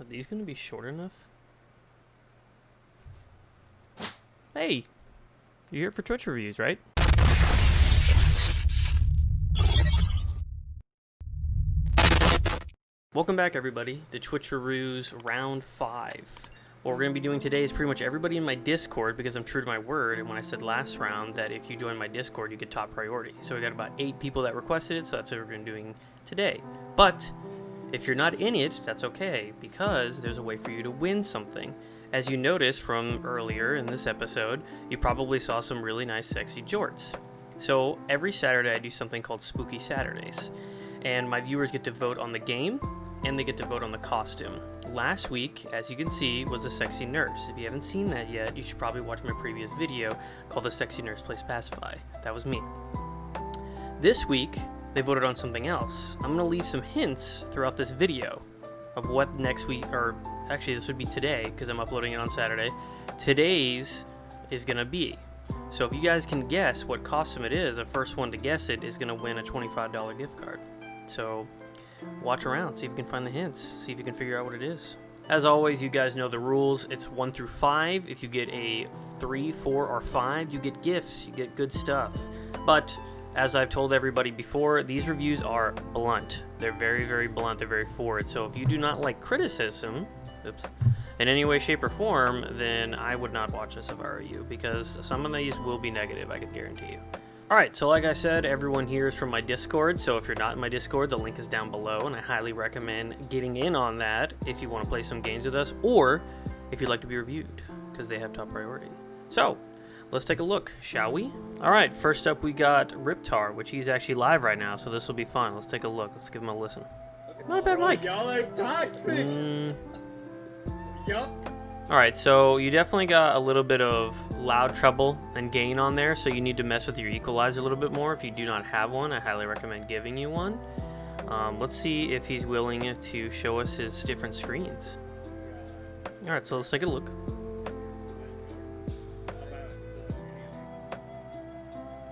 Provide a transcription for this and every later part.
Are these going to be short enough? Hey, you're here for Twitch reviews, right? Welcome back, everybody, to Twitch reviews round 5. What we're going to be doing today is pretty much everybody in my Discord, because I'm true to my word, and when I said last round that if you join my Discord, you get top priority. So we got about 8 people that requested it, so that's what we're going to be doing today. But if you're not in it, that's okay, because there's a way for you to win something. As you noticed from earlier in this episode, you probably saw some really nice sexy jorts. So every Saturday I do something called Spooky Saturdays, and my viewers get to vote on the game, and they get to vote on the costume. Last week, as you can see, was the Sexy Nurse. If you haven't seen that yet, you should probably watch my previous video called The Sexy Nurse Plays Pacify. That was me. This week, they voted on something else. I'm gonna leave some hints throughout this video of what next week, or actually this would be today, because I'm uploading it on Saturday. Today's is gonna be. So if you guys can guess what costume it is, the first one to guess it is gonna win a $25 gift card. So watch around, see if you can find the hints, see if you can figure out what it is. As always, you guys know the rules. It's 1 through 5. If you get a 3, 4, or 5, you get gifts, you get good stuff. But as I've told everybody before, these reviews are blunt. They're very, very blunt. They're very forward. So if you do not like criticism, in any way, shape, or form, then I would not watch this if I were you, because some of these will be negative, I could guarantee you. Alright, so like I said, everyone here is from my Discord, so if you're not in my Discord, the link is down below, and I highly recommend getting in on that if you want to play some games with us, or if you'd like to be reviewed, because they have top priority. So, let's take a look, shall we? Alright, first up we got Riptar, which he's actually live right now, so this will be fun. Let's take a look. Let's give him a listen. Not a bad mic. Y'all are toxic. Yup. Alright, so you definitely got a little bit of loud treble and gain on there, so you need to mess with your equalizer a little bit more. If you do not have one, I highly recommend giving you one. Let's see if he's willing to show us his different screens. Alright, so let's take a look.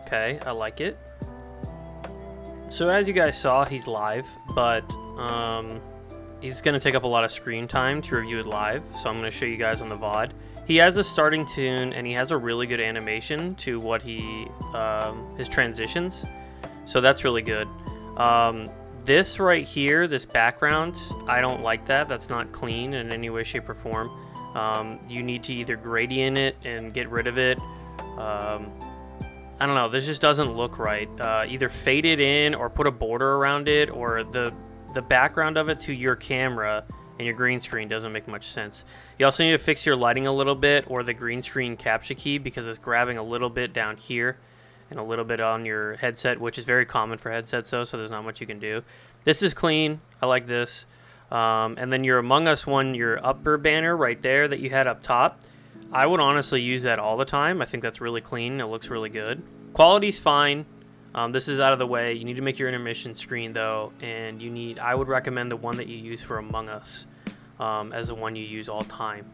Okay, I like it. So as you guys saw, he's live, but he's going to take up a lot of screen time to review it live, so I'm going to show you guys on the VOD. He has a starting tune, and he has a really good animation to what he, his transitions, so that's really good. This right here, this background, I don't like that. That's not clean in any way, shape, or form. You need to either gradient it and get rid of it. I don't know, this just doesn't look right. Either fade it in or put a border around it, or the background of it to your camera and your green screen doesn't make much sense. You also need to fix your lighting a little bit, or the green screen capture key, because it's grabbing a little bit down here and a little bit on your headset, which is very common for headsets though, so there's not much you can do. This is clean. I like this. And then your Among Us one, your upper banner right there that you had up top, I would honestly use that all the time. I think that's really clean. It looks really good. Quality's fine. This is out of the way. You need to make your intermission screen though, and I would recommend the one that you use for Among Us as the one you use all time.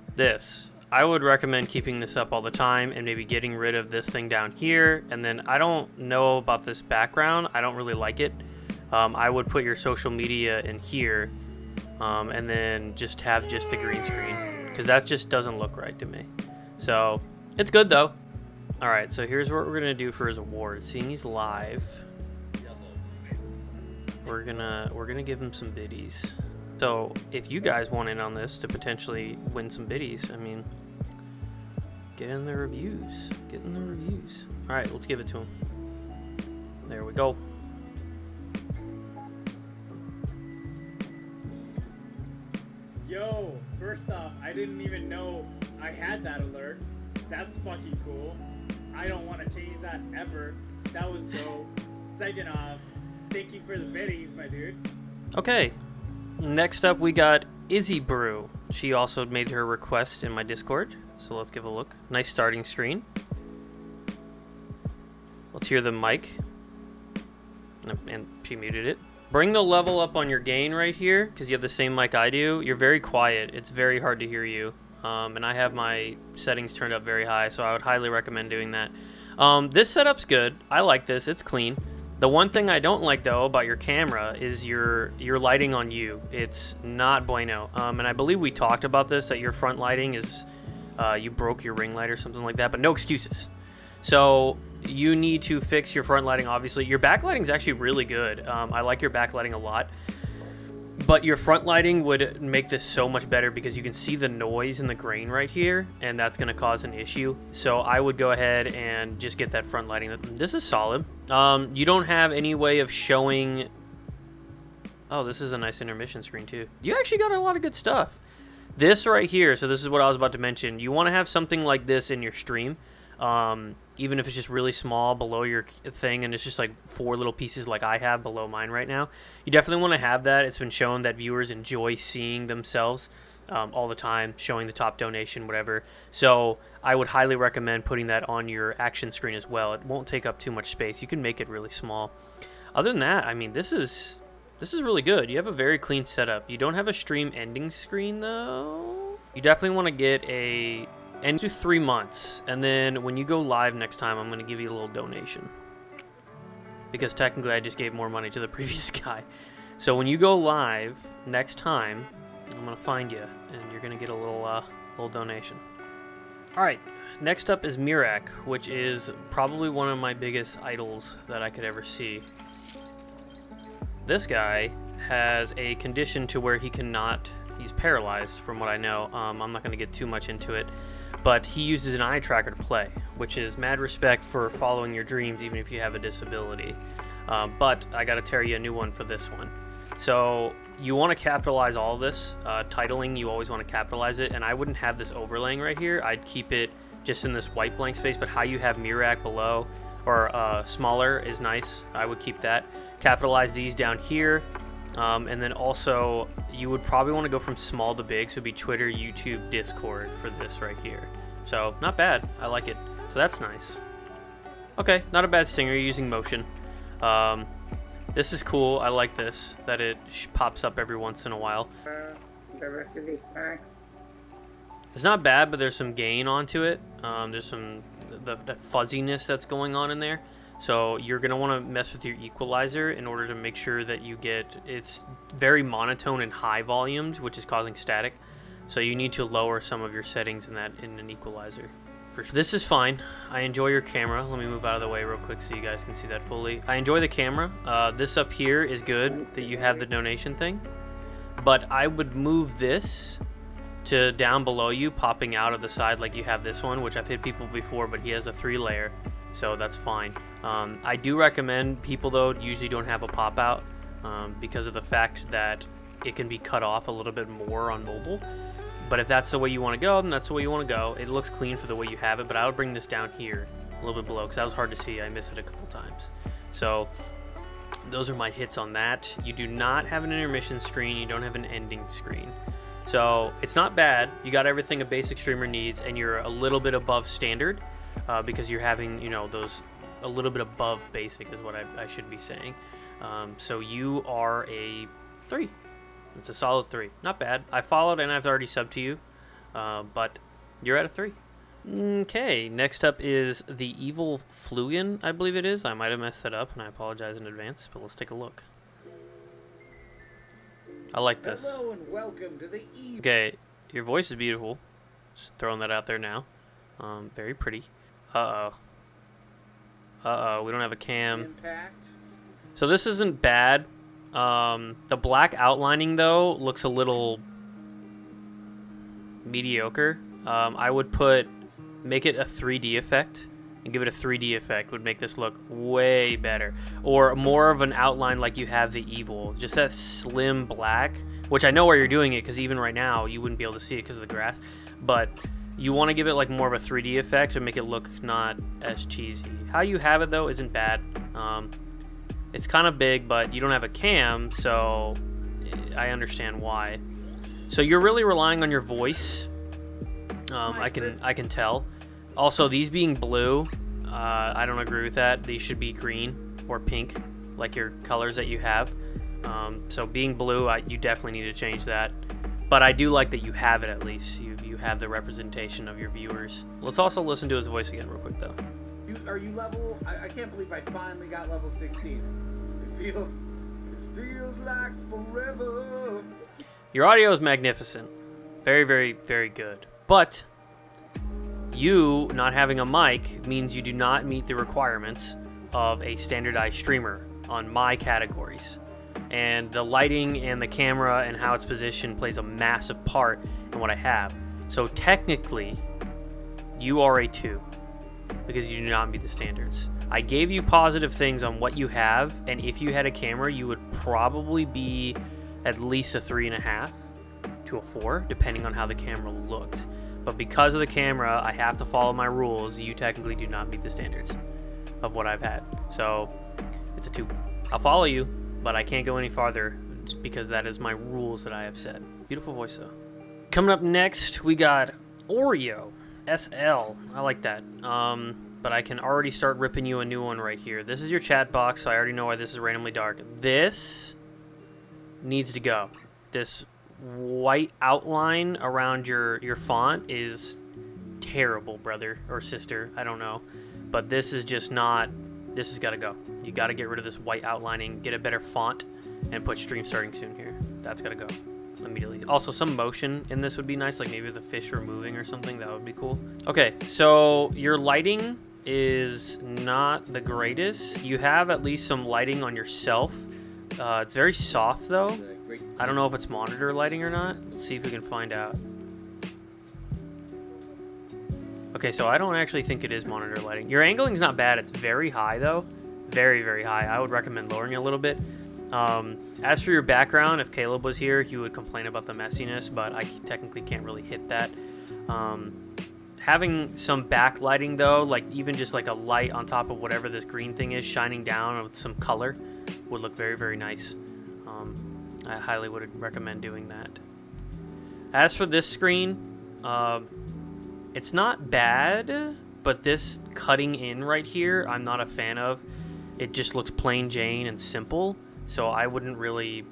I would recommend keeping this up all the time and maybe getting rid of this thing down here. And then I don't know about this background. I don't really like it. I would put your social media in here and then just have just the green screen, because that just doesn't look right to me. So it's good though. All right, so here's what we're gonna do for his award. Seeing he's live, we're gonna give him some biddies. So if you guys want in on this to potentially win some biddies, I mean, get in the reviews. Get in the reviews. All right, let's give it to him. There we go. Yo, first off, I didn't even know I had that alert. That's fucking cool. I don't want to change that ever. That was dope. Second off, thank you for the biddies, my dude. Okay, next up we got izzybrew. She also made her request in my Discord, so let's give a look. Nice starting screen. Let's hear the mic. And she muted it. Bring the level up on your gain right here, because you have the same mic I do. You're very quiet. It's very hard to hear you. And I have my settings turned up very high, so I would highly recommend doing that. This setup's good. I like this. It's clean. The one thing I don't like though about your camera is your lighting on you. It's not bueno. And I believe we talked about this, that your front lighting is you broke your ring light or something like that, but no excuses. So you need to fix your front lighting. Obviously your back lighting is actually really good. I like your back lighting a lot, but your front lighting would make this so much better because you can see the noise in the grain right here, and that's going to cause an issue. So I would go ahead and just get that front lighting. This is solid. You don't have any way of showing. Oh, this is a nice intermission screen too. You actually got a lot of good stuff. This right here, so this is what I was about to mention. You want to have something like this in your stream. Even if it's just really small below your thing and it's just like 4 little pieces like I have below mine right now. You definitely want to have that. It's been shown that viewers enjoy seeing themselves all the time, showing the top donation, whatever. So I would highly recommend putting that on your action screen as well. It won't take up too much space. You can make it really small. Other than that, I mean, this is really good. You have a very clean setup. You don't have a stream ending screen though. You definitely want to get a end to 3 months, and then when you go live next time, I'm going to give you a little donation, because technically I just gave more money to the previous guy. So when you go live next time, I'm going to find you, and you're going to get a little donation. Alright, next up is Mirak, which is probably one of my biggest idols that I could ever see. This guy has a condition to where he's paralyzed from what I know. I'm not going to get too much into it, but he uses an eye tracker to play, which is mad respect for following your dreams even if you have a disability. But I got to tear you a new one for this one. So you want to capitalize all of this. Titling, you always want to capitalize it, and I wouldn't have this overlaying right here. I'd keep it just in this white blank space, but how you have Mirak below or smaller is nice. I would keep that. Capitalize these down here. And then also, you would probably want to go from small to big, so it'd be Twitter, YouTube, Discord for this right here. So, not bad. I like it. So that's nice. Okay, not a bad stinger using motion. This is cool. I like this, that it pops up every once in a while. Diversity max. It's not bad, but there's some gain onto it. There's some the fuzziness that's going on in there. So you're going to want to mess with your equalizer in order to make sure that you get, it's very monotone and high volumes, which is causing static. So you need to lower some of your settings in an equalizer. For sure. This is fine. I enjoy your camera. Let me move out of the way real quick so you guys can see that fully. I enjoy the camera. This up here is good that you have the donation thing, but I would move this to down below you, popping out of the side like you have this one, which I've hit people before, but he has a 3-layer. So that's fine. I do recommend people, though, usually don't have a pop-out because of the fact that it can be cut off a little bit more on mobile. But if that's the way you want to go, then that's the way you want to go. It looks clean for the way you have it, but I would bring this down here a little bit below because that was hard to see. I missed it a couple times. So those are my hits on that. You do not have an intermission screen. You don't have an ending screen. So it's not bad. You got everything a basic streamer needs, and you're a little bit above standard. Because you're having, those a little bit above basic is what I should be saying. So you are a 3. It's a solid 3. Not bad. I followed and I've already subbed to you, but you're at a 3. Okay, next up is the evil fluent, I believe it is. I might have messed that up, and I apologize in advance, but let's take a look. I like this. Hello and welcome to the evil. Okay, your voice is beautiful. Just throwing that out there now. Very pretty. Uh-oh, we don't have a cam. Impact. So this isn't bad. The black outlining, though, looks a little mediocre. I would make it a 3D effect and give it a 3D effect would make this look way better. Or more of an outline like you have the evil. Just that slim black, which I know where you're doing it because even right now you wouldn't be able to see it because of the grass. But you want to give it like more of a 3D effect to make it look not as cheesy. How you have it though isn't bad. It's kind of big, but you don't have a cam, so I understand why. So you're really relying on your voice. I can tell. Also, these being blue, I don't agree with that. These should be green or pink, like your colors that you have. So being blue, you definitely need to change that. But I do like that you have it at least. You have the representation of your viewers. Let's also listen to his voice again real quick though. You Are you level? I can't believe I finally got level 16. It feels like forever. Your audio is magnificent. Very, very, very good. But you not having a mic means you do not meet the requirements of a standardized streamer on my categories. And the lighting and the camera and how it's positioned plays a massive part in what I have. So technically, you are a 2 because you do not meet the standards. I gave you positive things on what you have, and if you had a camera, you would probably be at least a 3.5 to a 4, depending on how the camera looked. But because of the camera, I have to follow my rules. You technically do not meet the standards of what I've had. So it's a 2. I'll follow you, but I can't go any farther because that is my rules that I have set. Beautiful voice though. Coming up next, we got Oreo SL. I like that. But I can already start ripping you a new one right here. This is your chat box, so I already know why this is randomly dark. This needs to go. This white outline around your font is terrible, brother or sister. I don't know. But this is just not... This has got to go. You got to get rid of this white outlining, get a better font, and put stream starting soon here. That's got to go immediately. Also, some motion in this would be nice, like maybe the fish were moving or something. That would be cool. Okay, so your lighting is not the greatest. You have at least some lighting on yourself. It's very soft, though. I don't know if it's monitor lighting or not. Let's see if we can find out. Okay, so I don't actually think it is monitor lighting. Your angling's not bad. It's very high, though. Very, very high. I would recommend lowering it a little bit. As for your background, if Caleb was here, he would complain about the messiness, but I technically can't really hit that. Having some backlighting, though, like even just like a light on top of whatever this green thing is shining down with some color would look very, very nice. I highly would recommend doing that. As for this screen, it's not bad, but this cutting in right here, I'm not a fan of. It just looks plain Jane and simple, so I wouldn't really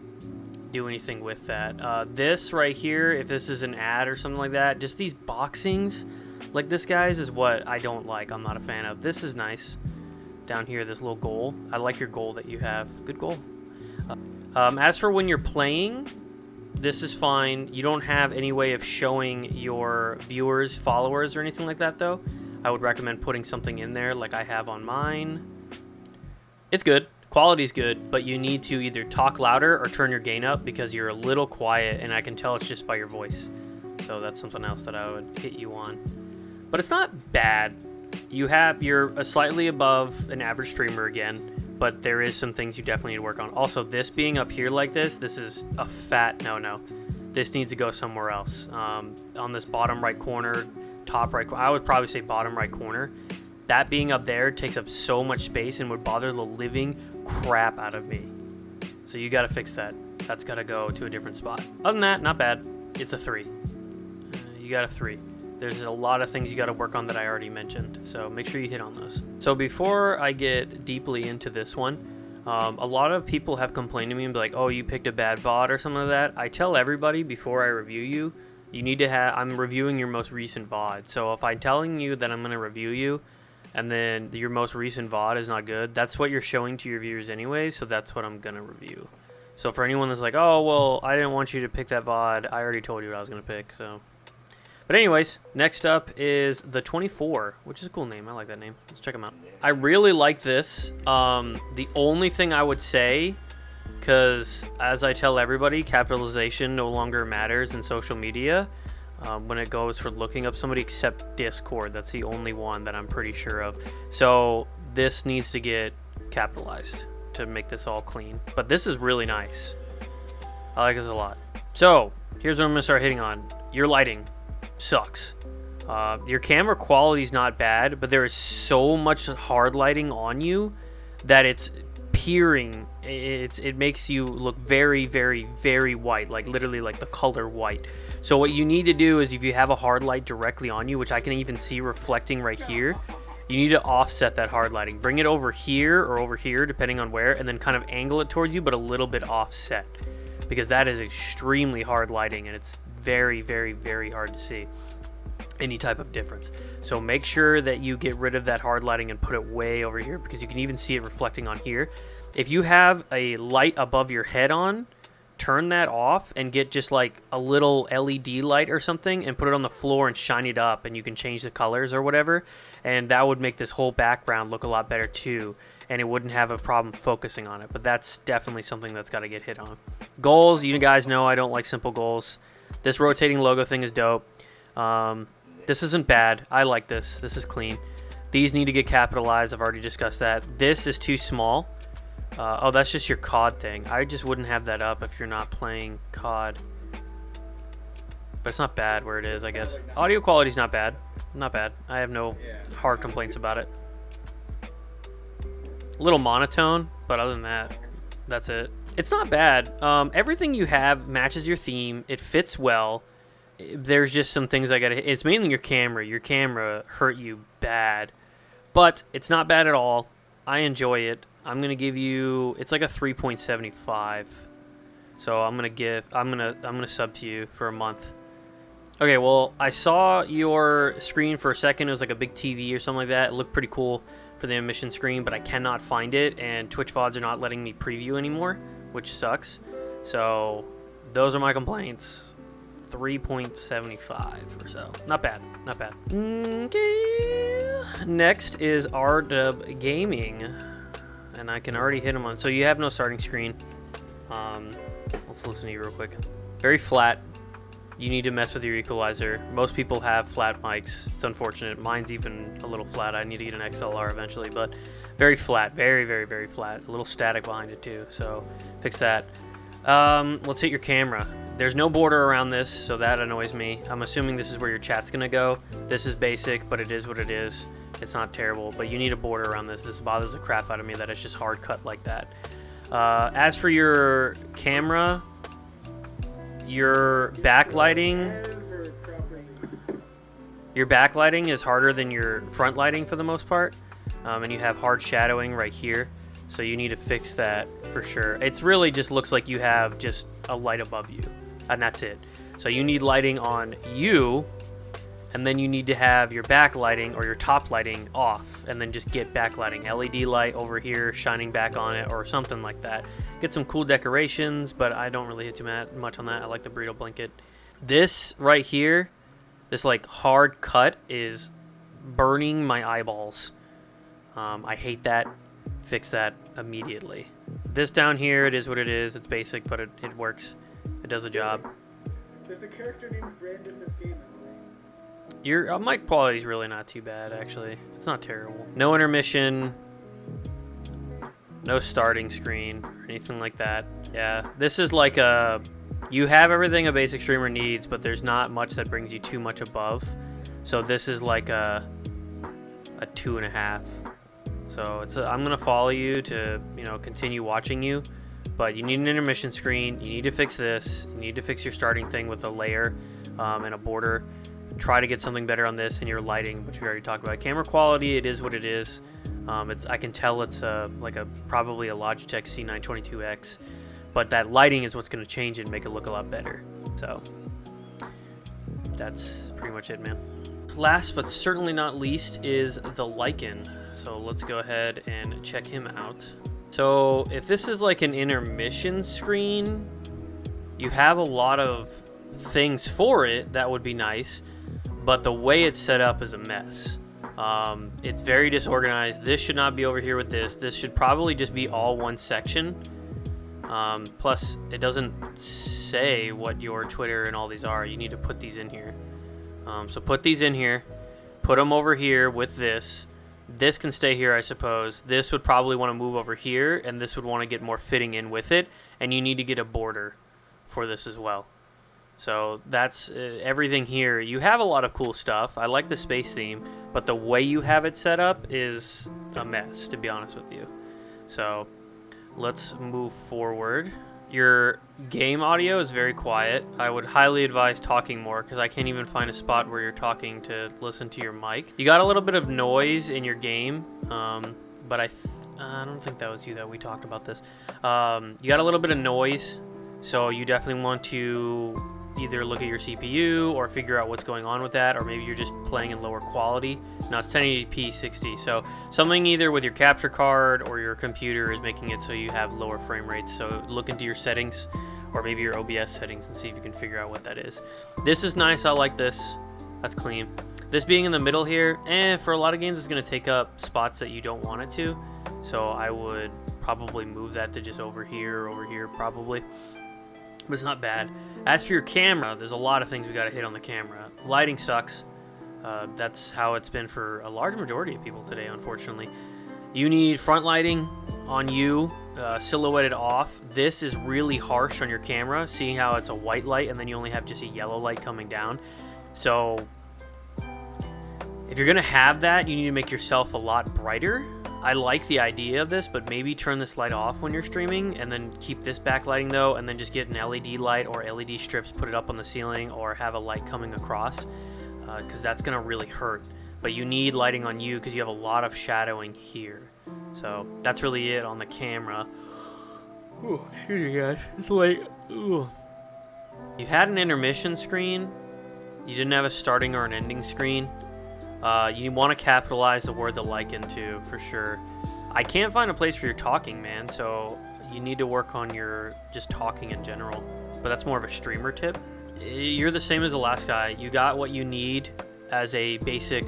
do anything with that. This right here, if this is an ad or something like that, just these boxings like this, guys, is what I don't like. I'm not a fan of. This is nice. Down here, this little goal. I like your goal that you have. Good goal. As for when you're playing, this is fine. You don't have any way of showing your viewers, followers, or anything like that, though. I would recommend putting something in there like I have on mine. It's good. Quality's good, but you need to either talk louder or turn your gain up because you're a little quiet, and I can tell it's just by your voice. So that's something else that I would hit you on. But it's not bad. You're slightly above an average streamer again, but there is some things you definitely need to work on. Also, this being up here like this is a fat no-no. This needs to go somewhere else. On this bottom right corner, top right corner, I would probably say bottom right corner. That being up there takes up so much space and would bother the living crap out of me. So you got to fix that. That's got to go to a different spot. Other than that, not bad. It's a 3. You got a 3. There's a lot of things you got to work on that I already mentioned, so make sure you hit on those. So before I get deeply into this one, a lot of people have complained to me and be like, oh, you picked a bad VOD or something like that. I tell everybody before I review you, you need to have, I'm reviewing your most recent VOD. So if I'm telling you that I'm going to review you and then your most recent VOD is not good, that's what you're showing to your viewers anyway, so that's what I'm going to review. So for anyone that's like, oh, well, I didn't want you to pick that VOD, I already told you what I was going to pick, so... But anyways, next up is the 24, which is a cool name. I like that name. Let's check them out. I really like this. The only thing I would say, because as I tell everybody, capitalization no longer matters in social media when it goes for looking up somebody except Discord. That's the only one that I'm pretty sure of. So this needs to get capitalized to make this all clean. But this is really nice. I like this a lot. So here's what I'm going to start hitting on. Your lighting sucks. Your camera quality is not bad, but there is so much hard lighting on you that it's peering. It makes you look very, very, very white, like literally like the color white. So what you need to do is if you have a hard light directly on you, which I can even see reflecting right here, you need to offset that hard lighting. Bring it over here or over here, depending on where, and then kind of angle it towards you, but a little bit offset, because that is extremely hard lighting and it's very, very, very hard to see. any type of difference. So make sure that you get rid of that hard lighting and put it way over here, because you can even see it reflecting on here. If you have a light above your head on, turn that off and get just like a little LED light or something and put it on the floor and shine it up, and you can change the colors or whatever, and that would make this whole background look a lot better too, and it wouldn't have a problem focusing on it. But that's definitely something that's got to get hit on. Goals, you guys know I don't like simple goals. This rotating logo thing is dope. This isn't bad. I like this. This is clean. These need to get capitalized. I've already discussed that. This is too small. Oh, that's just your COD thing. I just wouldn't have that up if you're not playing COD. But it's not bad where it is, I guess. Audio quality's not bad. Not bad. I have no hard complaints about it. A little monotone, but other than that, that's it. It's not bad. Everything you have matches your theme. It fits well. There's just some things I gotta hit. It's mainly your camera. Your camera hurt you bad, but it's not bad at all. I enjoy it. I'm gonna give you. It's like a 3.75. So I'm gonna sub to you for a month. Okay. Well, I saw your screen for a second. It was like a big TV or something like that. It looked pretty cool for the emission screen, but I cannot find it, and Twitch VODs are not letting me preview anymore, which sucks. So those are my complaints. 3.75 or so. Not bad. Not bad. Okay. Next is dubgaming, and I can already hit him on. So you have no starting screen. Let's listen to you real quick. Very flat. You need to mess with your equalizer. Most people have flat mics. It's unfortunate. Mine's even a little flat. I need to get an XLR eventually, but very flat. Very, very, very flat. A little static behind it too. So fix that. Let's hit your camera. There's no border around this, so that annoys me. I'm assuming this is where your chat's gonna go. This is basic, but it is what it is. It's not terrible, but you need a border around this. This bothers the crap out of me that it's just hard cut like that. As for your camera, your backlighting is harder than your front lighting for the most part, and you have hard shadowing right here. So you need to fix that for sure. It's really just looks like you have just a light above you, and that's it. So you need lighting on you, and then you need to have your back lighting or your top lighting off, and then just get backlighting. LED light over here shining back on it or something like that. Get some cool decorations, but I don't really hit too much on that. I like the burrito blanket. This right here, this like hard cut is burning my eyeballs. I hate that. Fix that immediately. This down here, it is what it is. It's basic, but it works. It does the job. There's a character named Brandon in this game. Your mic quality is really not too bad, actually. It's not terrible. No intermission. No starting screen or anything like that. Yeah, this is like a... You have everything a basic streamer needs, but there's not much that brings you too much above. So this is like a 2.5. So I'm gonna follow you to continue watching you, but you need an intermission screen. You need to fix this. You need to fix your starting thing with a layer and a border. Try to get something better on this and your lighting, which we already talked about. Camera quality, it is what it is. I can tell it's probably a Logitech C922X, but that lighting is what's gonna change it and make it look a lot better. So that's pretty much it, man. Last but certainly not least is the lycan. So let's go ahead and check him out. So if this is like an intermission screen, you have a lot of things for it that would be nice, but the way it's set up is a mess. It's very disorganized. This should not be over here with this. This should probably just be all one section. Plus, it doesn't say what your Twitter and all these are. You need to put these in here. So put these in here. Put them over here with this. This can stay here, I suppose. This would probably want to move over here, and this would want to get more fitting in with it. And you need to get a border for this as well. So that's everything here. You have a lot of cool stuff. I like the space theme, but the way you have it set up is a mess, to be honest with you. So let's move forward. Your game audio is very quiet. I would highly advise talking more, because I can't even find a spot where you're talking to listen to your mic. You got a little bit of noise in your game, but I don't think that was you that we talked about this. You got a little bit of noise, so you definitely want to either look at your CPU or figure out what's going on with that, or maybe you're just playing in lower quality. Now it's 1080p 60, so something either with your capture card or your computer is making it so you have lower frame rates. So look into your settings or maybe your OBS settings and see if you can figure out what that is. This is nice. I like this. That's clean. This being in the middle here, for a lot of games it's going to take up spots that you don't want it to. So I would probably move that to just over here probably. But it's not bad. As for your camera, there's a lot of things we got to hit on the camera. Lighting sucks. That's how it's been for a large majority of people today, unfortunately. You need front lighting on you, silhouetted off. This is really harsh on your camera, seeing how it's a white light and then you only have just a yellow light coming down. So if you're going to have that, you need to make yourself a lot brighter. I like the idea of this, but maybe turn this light off when you're streaming and then keep this backlighting though, and then just get an LED light or LED strips, put it up on the ceiling, or have a light coming across, because that's going to really hurt. But you need lighting on you because you have a lot of shadowing here. So that's really it on the camera. Ooh, excuse me guys, it's late. Ooh. You had an intermission screen. You didn't have a starting or an ending screen. You want to capitalize the word the lycan too, for sure. I can't find a place for your talking, man, so you need to work on your just talking in general. But that's more of a streamer tip. You're the same as the last guy. You got what you need as a basic,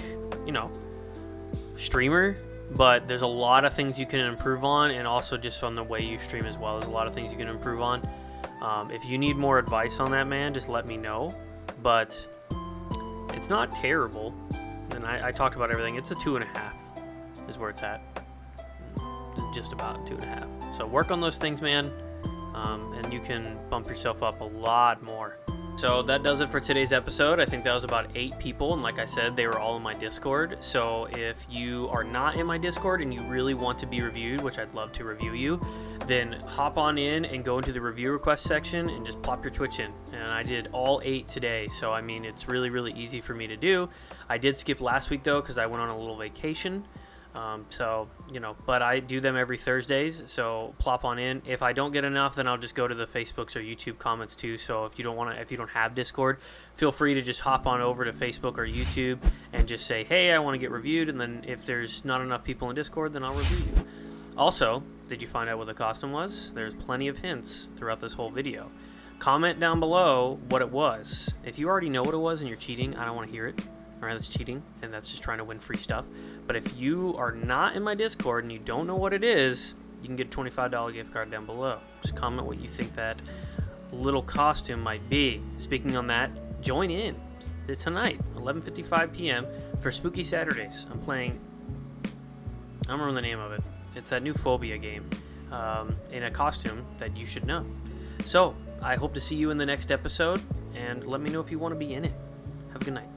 streamer, but there's a lot of things you can improve on, and also just on the way you stream as well. There's a lot of things you can improve on. If you need more advice on that, man, just let me know. But it's not terrible. And I talked about everything. It's a 2.5 is where it's at. Just about 2.5. So work on those things, man, and you can bump yourself up a lot more. So that does it for today's episode. I think that was about 8 people, and like I said, they were all in my Discord. So if you are not in my Discord and you really want to be reviewed, which I'd love to review you, then hop on in and go into the review request section and just plop your Twitch in. And I did all 8 today, so I mean, it's really, really easy for me to do. I did skip last week though, because I went on a little vacation. But I do them every Thursdays, so plop on in. If I don't get enough, then I'll just go to the Facebooks or YouTube comments too. So if you don't have Discord, feel free to just hop on over to Facebook or YouTube and just say, hey, I want to get reviewed. And then if there's not enough people in Discord, then I'll review you. Also, did you find out what the costume was? There's plenty of hints throughout this whole video. Comment down below what it was. If you already know what it was and you're cheating, I don't want to hear it. Alright, that's cheating, and that's just trying to win free stuff. But if you are not in my Discord and you don't know what it is, you can get a $25 gift card down below. Just comment what you think that little costume might be. Speaking on that, join in tonight, 11:55 p.m. for Spooky Saturdays. I'm playing, I don't remember the name of it. It's that new Phobia game in a costume that you should know. So, I hope to see you in the next episode, and let me know if you want to be in it. Have a good night.